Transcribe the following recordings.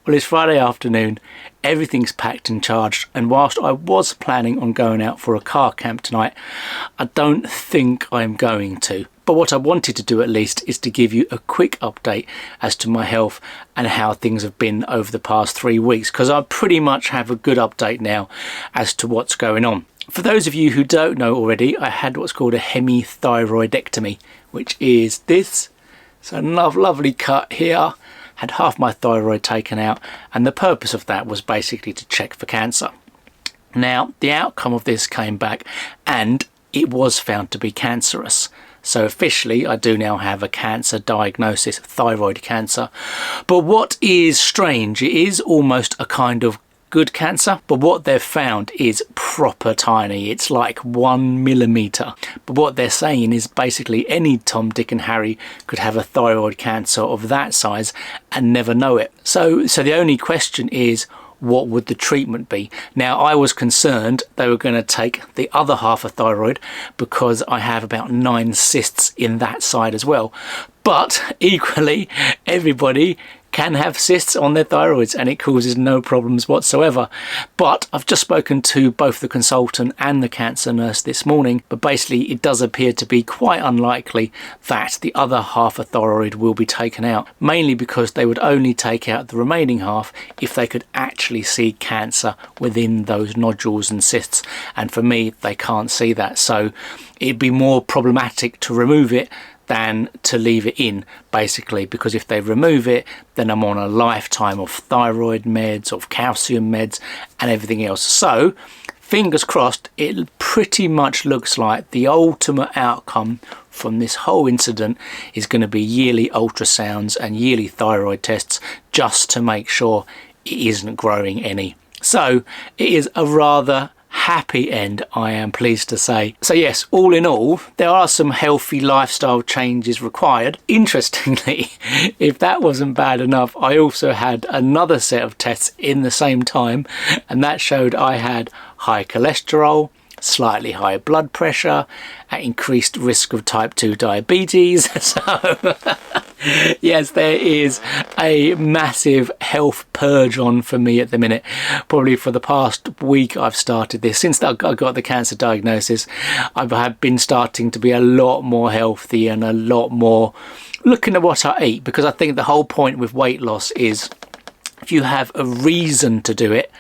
Well, it's Friday afternoon, everything's packed and charged, and whilst I was planning on going out for a car camp tonight, I don't think I'm going to. But what I wanted to do at least is to give you a quick update as to my health and how things have been over the past 3 weeks, because I pretty much have a good update now as to what's going on. For those of you who don't know already, I had what's called a hemithyroidectomy, which is this. It's a lovely cut here. Had half my thyroid taken out, and the purpose of that was basically to check for cancer. Now, the outcome of this came back and it was found to be cancerous. So officially, I do now have a cancer diagnosis, thyroid cancer. But what is strange, it is almost a kind of good cancer, but what they've found is proper tiny. It's like 1 millimeter. But what they're saying is basically any Tom, Dick and Harry could have a thyroid cancer of that size and never know it. So the only question is, what would the treatment be? Now, I was concerned they were going to take the other half of thyroid because I have about 9 cysts in that side as well. But equally, everybody can have cysts on their thyroids and it causes no problems whatsoever. But I've just spoken to both the consultant and the cancer nurse this morning, but basically it does appear to be quite unlikely that the other half of thyroid will be taken out, mainly because they would only take out the remaining half if they could actually see cancer within those nodules and cysts, and for me they can't see that, so it'd be more problematic to remove it than to leave it in, basically, because if they remove it, then I'm on a lifetime of thyroid meds, of calcium meds and everything else. So fingers crossed, it pretty much looks like the ultimate outcome from this whole incident is going to be yearly ultrasounds and yearly thyroid tests just to make sure it isn't growing any. So it is a rather happy end, I am pleased to say. So yes, all in all, there are some healthy lifestyle changes required. Interestingly, if that wasn't bad enough, I also had another set of tests in the same time, and that showed I had high cholesterol, slightly high blood pressure, at increased risk of type 2 diabetes. So yes, there is a massive health purge on for me at the minute. Probably for the past week I've started this. Since I got the cancer diagnosis, I have been starting to be a lot more healthy and a lot more looking at what I eat, because I think the whole point with weight loss is if you have a reason to do it,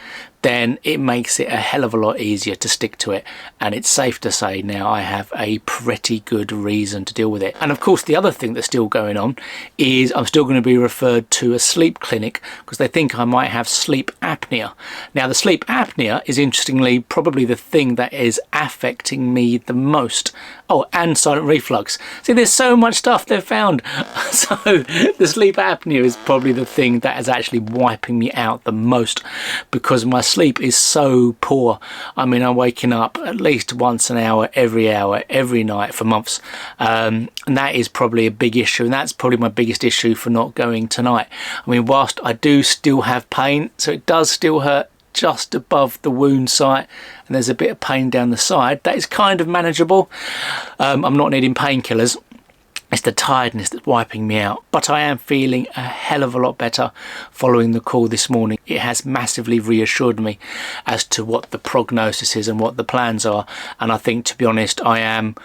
then it makes it a hell of a lot easier to stick to it. And it's safe to say now I have a pretty good reason to deal with it. And of course, the other thing that's still going on is I'm still going to be referred to a sleep clinic because they think I might have sleep apnea. Now, the sleep apnea is interestingly probably the thing that is affecting me the most. Oh, and silent reflux. See, there's so much stuff they've found. So the sleep apnea is probably the thing that is actually wiping me out the most, because my sleep is so poor. I mean, I'm waking up at least once an hour every night for months, and that is probably a big issue, and that's probably my biggest issue for not going tonight. I mean, whilst I do still have pain, so it does still hurt just above the wound site, and there's a bit of pain down the side, that is kind of manageable. I'm not needing painkillers. It's the tiredness that's wiping me out, but I am feeling a hell of a lot better following the call this morning. It has massively reassured me as to what the prognosis is and what the plans are, and I think, to be honest, I am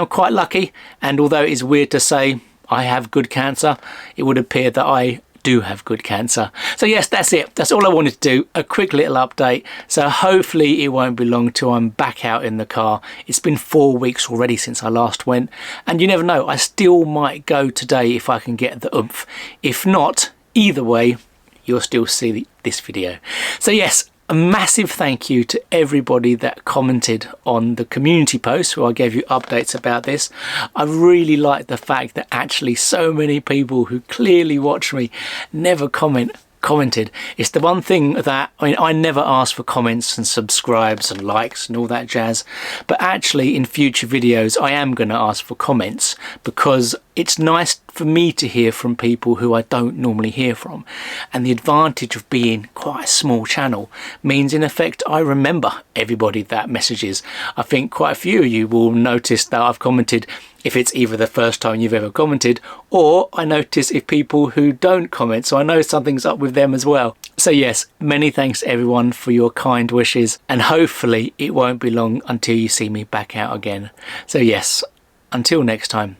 quite lucky. And although it is weird to say I have good cancer, it would appear that I do have good cancer. So yes, that's it. That's all I wanted to do. A quick little update. So hopefully it won't be long till I'm back out in the car. It's been 4 weeks already since I last went, and you never know, I still might go today if I can get the oomph. If not, either way, you'll still see this video. So yes, a massive thank you to everybody that commented on the community post where I gave you updates about this. I really like the fact that actually so many people who clearly watch me never commented. It's the one thing that, I mean, I never ask for comments and subscribes and likes and all that jazz, but actually in future videos I am going to ask for comments, because It's nice for me to hear from people who I don't normally hear from, and the advantage of being quite a small channel means in effect I remember everybody that messages. I think quite a few of you will notice that I've commented if it's either the first time you've ever commented, or I notice if people who don't comment, so I know something's up with them as well. So yes, many thanks to everyone for your kind wishes, and hopefully it won't be long until you see me back out again. So yes, until next time,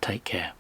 take care.